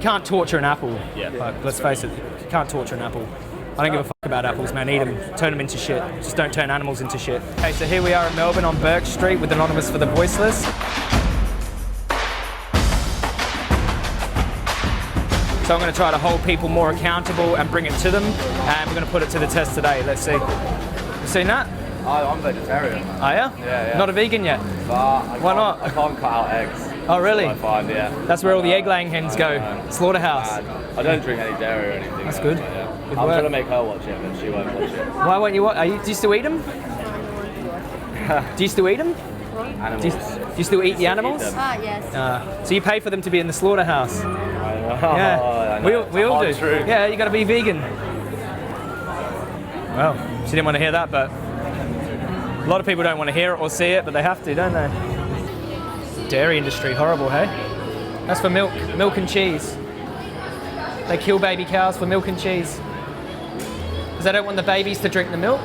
can't torture an apple. Yeah. Like, let's face it, you can't torture an apple. I don't give a fuck about apples, man. Eat them, turn them into shit. Just don't turn animals into shit. Okay, so here we are in Melbourne on Burke Street with Anonymous for the Voiceless. So I'm going to try to hold people more accountable and bring it to them, and we're going to put it to the test today. Let's see. You seen that? I'm vegetarian. Are you? Yeah. Not a vegan yet? Why not? I can't cut out eggs. Oh, really? I find, yeah. That's where all the egg-laying hens go. Slaughterhouse. I don't drink any dairy or anything. That's good. Yeah. Good I'm work. trying to make her watch it, but she won't watch it. Why won't you watch? Do you still eat them? Do you still eat them? Animals. Do you still eat the animals? Yes. So you pay for them to be in the slaughterhouse? I know. Yeah. I know. We all do. True. Yeah, you got to be vegan. Well, she didn't want to hear that, but a lot of people don't want to hear it or see it, but they have to, don't they? Dairy industry, horrible, hey? That's for milk and cheese. They kill baby cows for milk and cheese. Because they don't want the babies to drink the milk.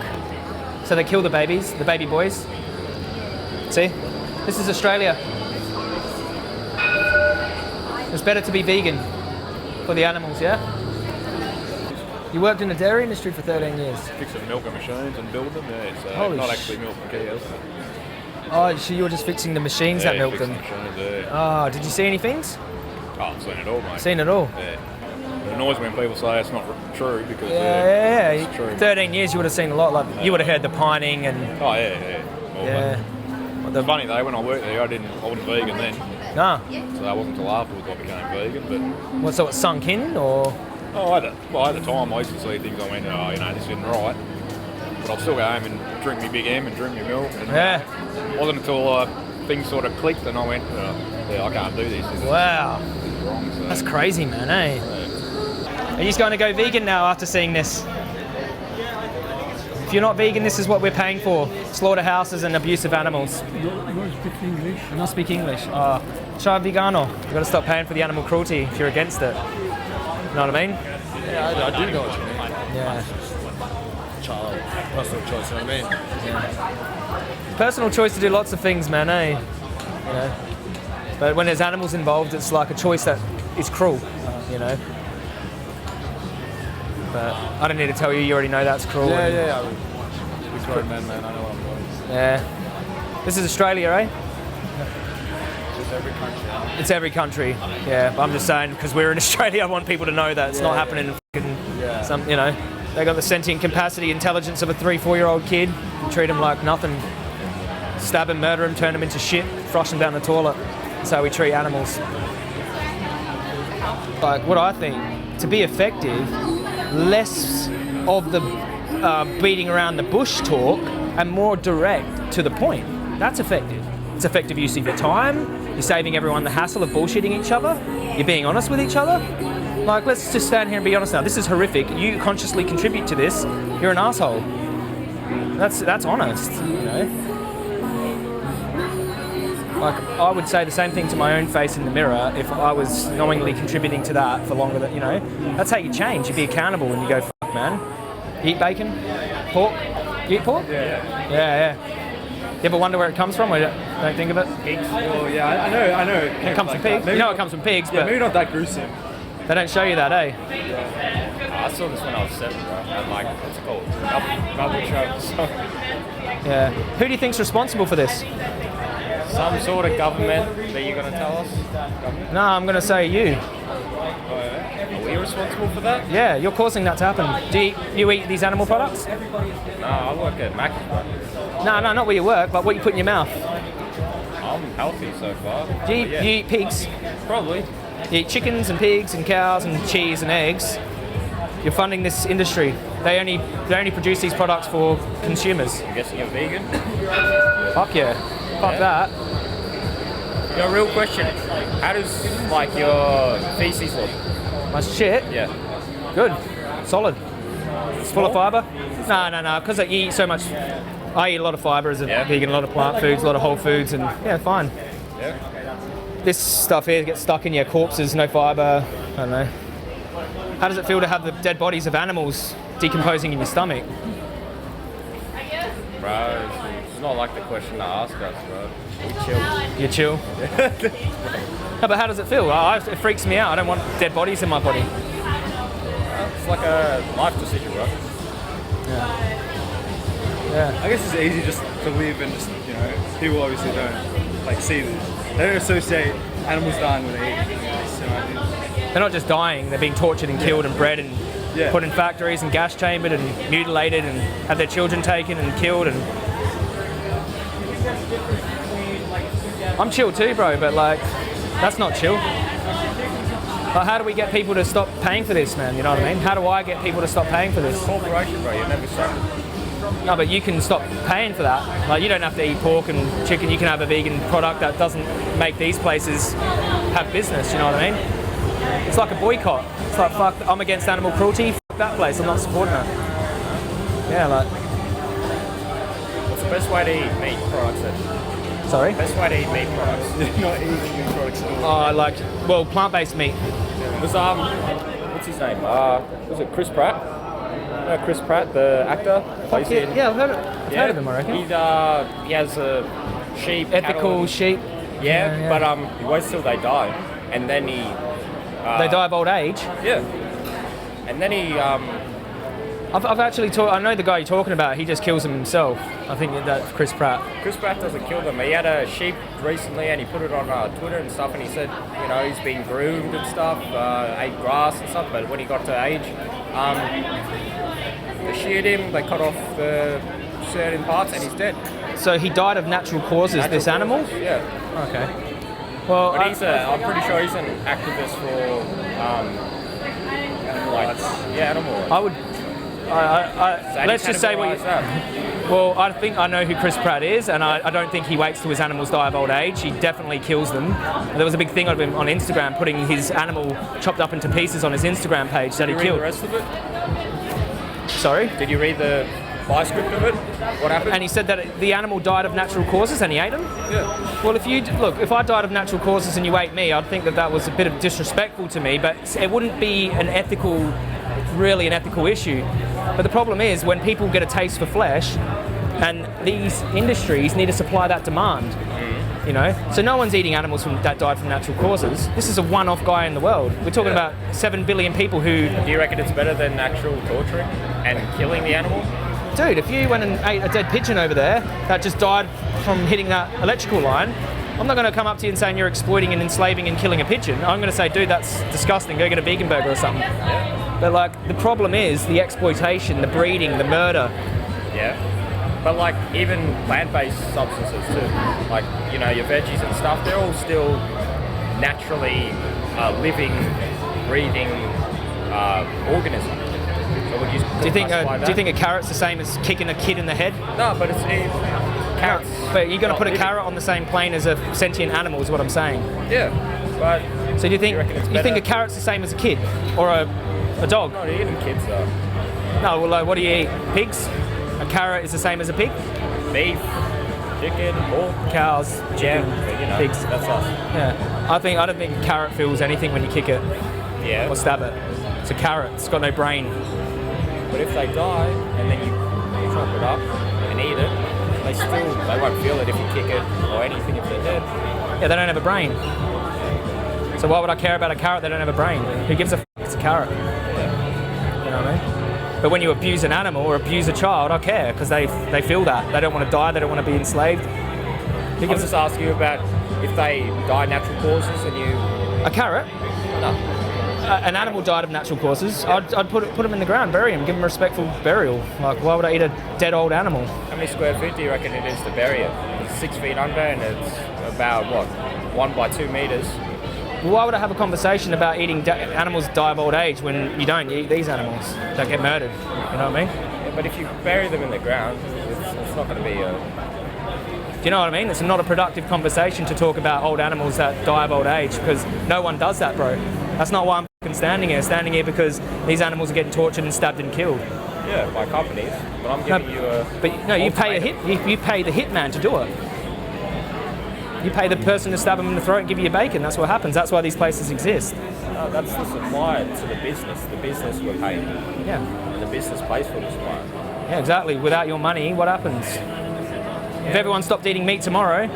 So they kill the babies, the baby boys. See? This is Australia. It's better to be vegan for the animals, yeah? You worked in the dairy industry for 13 years. Fixing milking machines and building them, yeah. So Holy not actually milking cows. Oh, so you were just fixing the machines that milk them? Machines, yeah. Oh, did you see any things? Oh, I've seen it all, mate. Seen it all? Yeah. It annoys me when people say it's not true because Yeah. it's true. 13 years, you would have seen a lot. Like you would have heard the pining and Oh yeah. Well, yeah. It's funny though, when I worked there, I wasn't vegan then, Ah, so that wasn't until afterwards I became vegan. But so it sunk in, or at the time I used to see things. I went, this isn't right. But I'd still go home and drink me Big M and drink me milk. And yeah. It wasn't until things sort of clicked and I went, I can't do this. This Wow, is wrong. So, that's crazy, man. Eh? Are you just going to go vegan now after seeing this? If you're not vegan, this is what we're paying for: slaughterhouses and abuse of animals. Don't speak English. You not speak English. Try vegano. You've got to stop paying for the animal cruelty if you're against it. You know what I mean? Yeah, I do know what you mean. Yeah. Child, personal choice, you know what I mean? Personal choice to do lots of things, man, eh? You know. But when there's animals involved, it's like a choice that is cruel, you know. But I don't need to tell you, you already know that's cruel. Yeah. We're grown men, man. I know what I'm doing. Yeah. This is Australia, eh? Just every country. It's every country. Yeah, but I'm just saying, because we're in Australia, I want people to know that it's not happening in fucking some, you know. They got the sentient capacity, intelligence of a 3-4-year-old kid. You treat them like nothing. Stab them, murder them, turn them into shit, flush them down the toilet. That's how we treat animals. Like, what I think, to be effective, less of the beating around the bush talk and more direct to the point. That's effective. It's effective use of your time. You're saving everyone the hassle of bullshitting each other. You're being honest with each other. Like, let's just stand here and be honest now. This is horrific. You consciously contribute to this. You're an asshole. That's honest, you know. Like, I would say the same thing to my own face in the mirror if I was knowingly contributing to that for longer than, you know. That's how you change. You be accountable and you go, fuck, man. You eat bacon? Pork? You eat pork? Yeah. You ever wonder where it comes from or don't think of it? Pigs. Well, yeah, I know. It comes from pigs. You know it comes from pigs, Yeah, but maybe not that gruesome. they don't show you that, eh? I saw this when I was 7, bro. And like, what's it called? Bubble truck. Yeah. Who do you think's responsible for this? Some sort of government that you're gonna tell us? Government? No, I'm going to say you. Are we responsible for that? Yeah, you're causing that to happen. Do you eat these animal products? No, I work at Mac's, bro. No, not where you work, but what you put in your mouth. I'm healthy so far. Do you, But yeah, you eat pigs? probably. You eat chickens and pigs and cows and cheese and eggs. You're funding this industry. They only produce these products for consumers. I'm guessing you're vegan. Fuck yeah. Fuck that. Your real question: how does like your feces look? My shit. Yeah. Good. Solid. It's full of fibre. No. Because I eat so much. I eat a lot of fibre as a vegan, a lot of plant foods, a lot of whole foods, and yeah, fine. Yeah. This stuff here gets stuck in your corpses, no fibre. I don't know. How does it feel to have the dead bodies of animals decomposing in your stomach? Bro, it's not like the question to ask us, bro. We chill. You chill? No, but how does it feel? It freaks me out. I don't want dead bodies in my body. It's like a life decision, right? Yeah. I guess it's easy just to live and just, you know, people obviously don't like see this. They don't associate animals dying with eating. So They're not just dying, they're being tortured and killed and bred and put in factories and gas chambered and mutilated and have their children taken and killed. And I'm chill too, bro, but like, that's not chill. Like, how do we get people to stop paying for this, man? You know what I mean? How do I get people to stop paying for this? Corporation, bro. You never started. No, but you can stop paying for that. Like, you don't have to eat pork and chicken. You can have a vegan product that doesn't make these places have business. You know what I mean? It's like a boycott. It's like, fuck, I'm against animal cruelty. Fuck that place. I'm not supporting it. Yeah, like. What's the best way to eat meat products then? Sorry? Best way to eat meat products. not eating meat products at all. Oh, I like, well, plant-based meat. Was what's his name? Was it Chris Pratt? No, Chris Pratt, the actor. Plays in- Yeah, I've heard of him, I reckon. He has a sheep. Ethical cattle, and- sheep. Yeah, but he waits till they die, and then he. They die of old age. Yeah. And then he. I've actually I know the guy you're talking about. He just kills them himself. I think that's Chris Pratt. Chris Pratt doesn't kill them. He had a sheep recently, and he put it on Twitter and stuff. And he said, you know, he's been groomed and stuff, ate grass and stuff. But when he got to age, they sheared him. They cut off the certain parts, and he's dead. So he died of natural causes. This animal? Yeah. Okay. Well, But I'm pretty sure he's an activist for, animal rights. I would. So Let's just say cannibalize that. Well, I think I know who Chris Pratt is, and I don't think he waits till his animals die of old age. He definitely kills them. There was a big thing of him on Instagram putting his animal chopped up into pieces on his Instagram page that he Did you read killed. the rest of it? Sorry? Did you read the script of it? What happened? And he said that the animal died of natural causes and he ate them? Yeah. Well, if I died of natural causes and you ate me, I'd think that was a bit of disrespectful to me, but it wouldn't be really an ethical issue. But the problem is when people get a taste for flesh, and these industries need to supply that demand, you know? So no one's eating animals that died from natural causes. This is a one-off guy in the world. We're talking about 7 billion people who... Do you reckon it's better than actual torturing and killing the animal? Dude, if you went and ate a dead pigeon over there that just died from hitting that electrical line, I'm not going to come up to you and saying you're exploiting and enslaving and killing a pigeon. I'm going to say, dude, that's disgusting. Go get a vegan burger or something. Yeah. But like, the problem is the exploitation, the breeding, the murder. Yeah. But like even plant-based substances too, like, you know, your veggies and stuff, they're all still naturally living, breathing organisms. So would you Do you think a carrot's the same as kicking a kid in the head? No, but it's carrots. But you're going to put a living. carrot on the same plane as a sentient animal, is what I'm saying. Yeah, but So do you think reckon a carrot's the same as a kid or a dog? not eating kids though. No, well, like, what do you eat? Pigs? A carrot is the same as a pig? Beef, chicken, pork, Cows, chicken, but, you know, pigs. That's us. Yeah, I don't think a carrot feels anything when you kick it Yeah. or stab it. It's a carrot. It's got no brain. But if they die and then you chop it up and eat it, they won't feel it if you kick it or anything if they're dead. Yeah, they don't have a brain. So why would I care about a carrot? They don't have a brain. Who gives a f***? It's a carrot. Yeah. You know what I mean? But when you abuse an animal or abuse a child, I care because they feel that. They don't want to die. They don't want to be enslaved. Who I gives was just asking you about if they die natural causes and you... a carrot? No. An animal died of natural causes. I'd put him in the ground, bury him, give him a respectful burial. Like, why would I eat a dead old animal? How many square feet do you reckon it is to bury it? It's 6 feet under and it's about, 1 by 2 meters. Well, why would I have a conversation about eating animals die of old age when you don't? You eat these animals that get murdered. You know what I mean? Yeah, but if you bury them in the ground, it's not going to be a... Do you know what I mean? It's not a productive conversation to talk about old animals that die of old age because no one does that, bro. That's not why I'm fucking standing here. Standing here because these animals are getting tortured and stabbed and killed. Yeah, by companies, but I'm giving you a... But no, you pay you pay the hitman to do it. You pay the person to stab them in the throat and give you bacon. That's what happens. That's why these places exist. No, that's the supplier to the business. The business will pay. Yeah. And the business pays for the supplier. Yeah, exactly. Without your money, what happens? If everyone stopped eating meat tomorrow,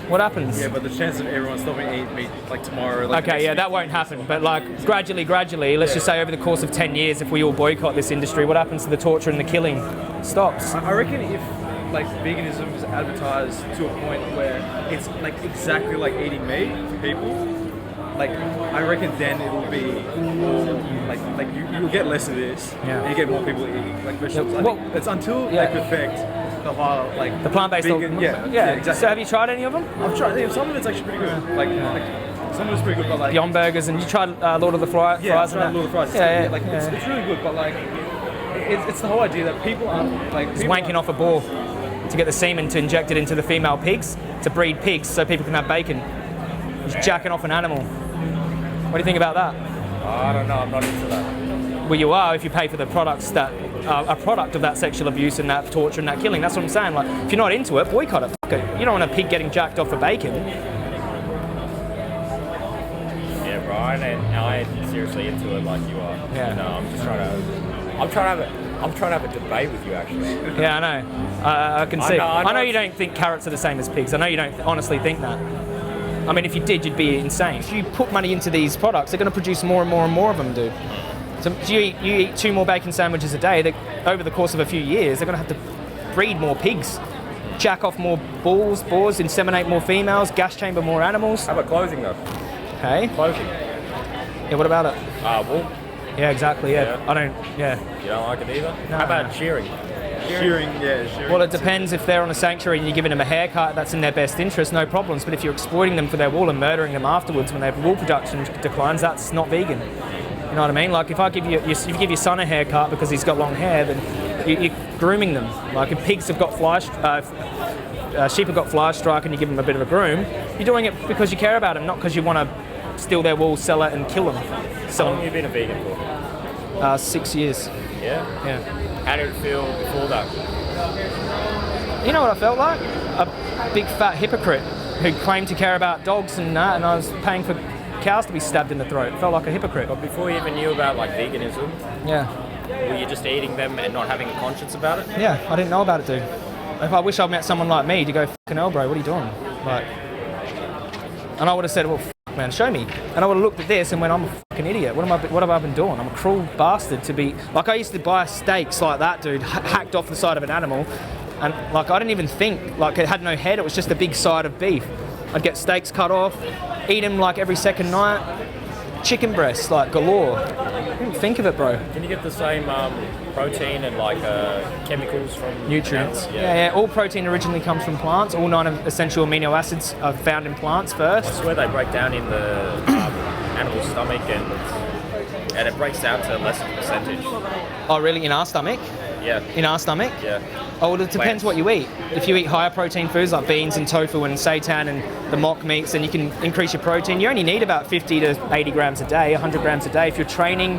What happens? Yeah, but the chance of everyone stopping to eat meat like tomorrow. Like Okay, yeah, that won't happen. But like gradually, let's just say over the course of 10 years, if we all boycott this industry, what happens to the torture and the killing? Stops. I reckon if like veganism is advertised to a point where it's like exactly like eating meat for people, like I reckon then it'll be more like you'll get less of this, Yeah. and you get more people eating like vegetables. Yeah, I well, think it's until yeah. they perfect the whole like The plant-based. vegan, yeah, exactly. So have you tried any of them? I've tried. Yeah, some of it's actually pretty good. Like some of it's pretty good, but like Beyond Burgers, and you tried Lord of the Fries? yeah, I've and tried that? Lord of the Fries. Yeah, Like yeah. it's really good, but like it's the whole idea that people aren't like It's people wanking aren't- off a boar to get the semen to inject it into the female pigs to breed pigs so people can have bacon. He's jacking off an animal. What do you think about that? I don't know. I'm not into that. Well, you are if you pay for the products that are a product of that sexual abuse and that torture and that killing. That's what I'm saying. Like, if you're not into it, boycott it. Fuck it. You don't want a pig getting jacked off for bacon. Yeah, bro. I ain't seriously into it like you are. Yeah. No, I'm just trying to have a debate with you actually. Yeah, I know. I can see. I know you don't think carrots are the same as pigs. I know you don't honestly think that. I mean, if you did, you'd be insane. If you put money into these products, they're going to produce more and more and more of them, dude. So you eat 2 more bacon sandwiches a day, over the course of a few years, they're going to have to breed more pigs, jack off more boars, inseminate more females, gas chamber more animals. How about clothing though? Okay. Clothing. Yeah, what about it? Wool. Yeah, exactly, yeah. Yeah. I don't, yeah. You don't like it either? No. How about shearing? shearing. Well, it depends. If they're on a sanctuary and you're giving them a haircut, that's in their best interest, no problems. But if you're exploiting them for their wool and murdering them afterwards when their wool production declines, that's not vegan. You know what I mean? Like if if you give your son a haircut because he's got long hair, then you're grooming them. Like if pigs have got sheep have got fly strike and you give them a bit of a groom, you're doing it because you care about them, not because you want to steal their wool, sell it, and kill them. How long have you been a vegan for? 6 years. Yeah? Yeah. How did it feel before that? You know what I felt like? A big fat hypocrite who claimed to care about dogs and that, and I was paying for cows to be stabbed in the throat. Felt like a hypocrite. But before you even knew about like veganism, Yeah. were you just eating them and not having a conscience about it? Yeah, I didn't know about it, dude. If I wish I'd met someone like me to go, fucking hell, bro, what are you doing? Like, and I would have said, well, man, show me. And I would have looked at this and went, I'm a fucking idiot. What have I been doing? I'm a cruel bastard to be... Like, I used to buy steaks like that, dude, hacked off the side of an animal. And, like, I didn't even think, like, it had no head. It was just a big side of beef. I'd get steaks cut off, eat them, like, every second night. Chicken breasts, like, galore. I didn't think of it, bro. Can you get the same protein and like chemicals from Nutrients. animals? Yeah. All protein originally comes from plants. All 9 essential amino acids are found in plants first. It's where they break down in the animal's stomach and it breaks down to less of a percentage. Oh, really? In our stomach? Yeah. In our stomach? Yeah. Oh, well, it depends Plants. what you eat. If you eat higher protein foods like beans and tofu and seitan and the mock meats, then you can increase your protein. You only need about 50 to 80 grams a day, 100 grams a day. If you're training,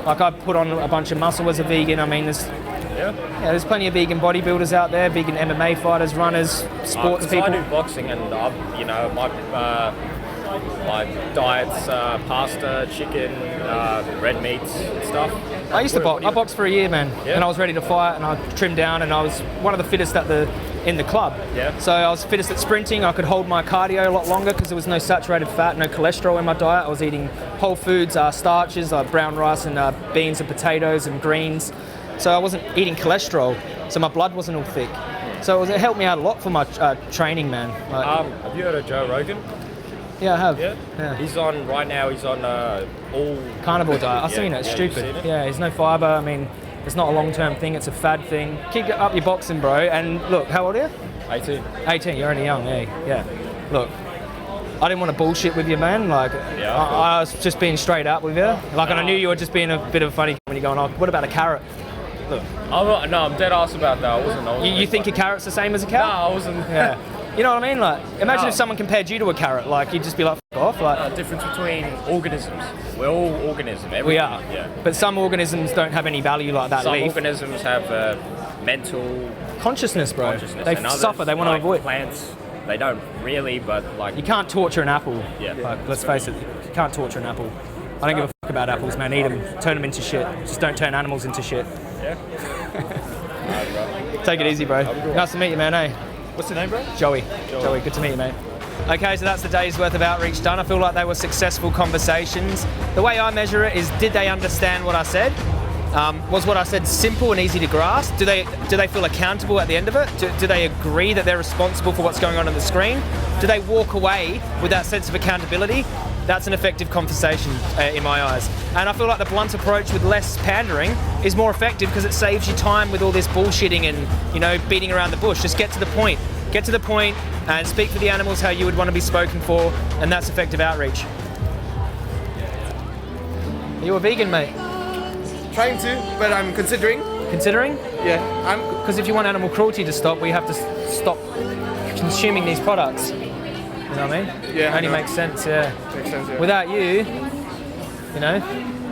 like I put on a bunch of muscle as a vegan, I mean, there's plenty of vegan bodybuilders out there, vegan MMA fighters, runners, sports 'Cause people. I do boxing and my diet's pasta, chicken, red meats and stuff. I used to box. I boxed for a year, man, Yeah. and I was ready to fight, and I trimmed down, and I was one of the fittest in the club. Yeah. So I was fittest at sprinting. I could hold my cardio a lot longer because there was no saturated fat, no cholesterol in my diet. I was eating whole foods, starches, brown rice and beans and potatoes and greens. So I wasn't eating cholesterol, so my blood wasn't all thick. So it helped me out a lot for my training, man. Like, Have you heard of Joe Rogan? yeah, I have. Yeah. He's on all Carnivore diet. I've Yeah, seen it. It's yeah, you've stupid. seen it? Yeah, there's no fiber. I mean, it's not a long-term thing. It's a fad thing. Keep up your boxing, bro. And look, how old are you? 18. 18. You're only young. Yeah. Look, I didn't want to bullshit with you, man. Like, Yeah, I was just being straight up with you. Like, and I knew you were just being a bit of a funny when you're going, oh, what about a carrot? Look, I'm dead ass about that. I wasn't. you think a carrot's the same as a No, carrot? I wasn't. Yeah. You know what I mean? Like, imagine No. if someone compared you to a carrot. Like, you'd just be like, F off. Like, Difference between organisms. We're all organisms. we are. Yeah. But some organisms don't have any value like that. Some leaf. organisms have mental consciousness, bro. consciousness. They and others, suffer. They want to like avoid. plants. They don't really, but like You can't torture an apple. Yeah. Like, let's face it, you can't torture an apple. I don't give a fuck about apples, man. Eat them, turn them into shit. Just don't turn animals into shit. yeah. Take it easy, bro. Nice to meet you, man. Hey, What's your name, bro? Joey. Joey, good to meet you, mate. Okay, so that's the day's worth of outreach done. I feel like they were successful conversations. The way I measure it is, did they understand what I said? Was what I said simple and easy to grasp? Do they feel accountable at the end of it? Do they agree that they're responsible for what's going on the screen? Do they walk away with that sense of accountability? That's an effective conversation in my eyes. And I feel like the blunt approach with less pandering is more effective because it saves you time with all this bullshitting and, beating around the bush. Just get to the point. Get to the point and speak for the animals how you would want to be spoken for, and that's effective outreach. Are you a vegan, mate? Trying to, but I'm considering. Considering? Yeah, I'm. Because if you want animal cruelty to stop, we have to stop consuming these products. You know what I mean? Yeah, It only I know. makes sense, yeah. Makes sense. Yeah. Without you,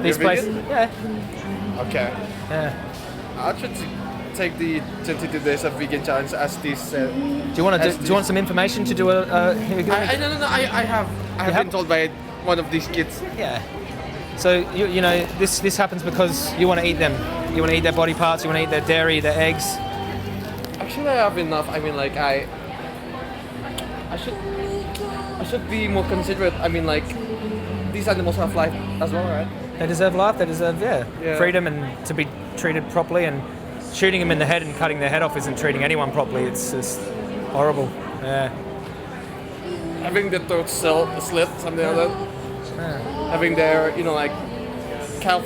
these You're places. vegan? Yeah. Okay. Yeah. I should take the 22 days of vegan challenge as this. Do you want some information to do here we go. No. I have have? been told by one of these kids. Yeah. So this happens because you want to eat them. You want to eat their body parts. You want to eat their dairy, their eggs. Actually, I have enough. I mean, like I should be more considerate. I mean, like these animals have life as well, right? They deserve life. They deserve Yeah. freedom and to be treated properly. And shooting them in the head and cutting their head off isn't treating anyone properly. It's just horrible. Yeah. Having the throat slit, something like that. Having their, calf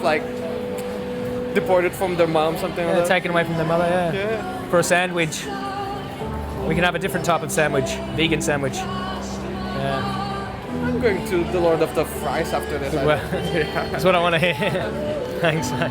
deported from their mom, something like Yeah, that. taken away from their mother. Yeah. Yeah. For a sandwich. We can have a different type of sandwich, vegan sandwich. Yeah. I'm going to the Lord of the Fries after this. Well, that's what I want to hear. Thanks, mate.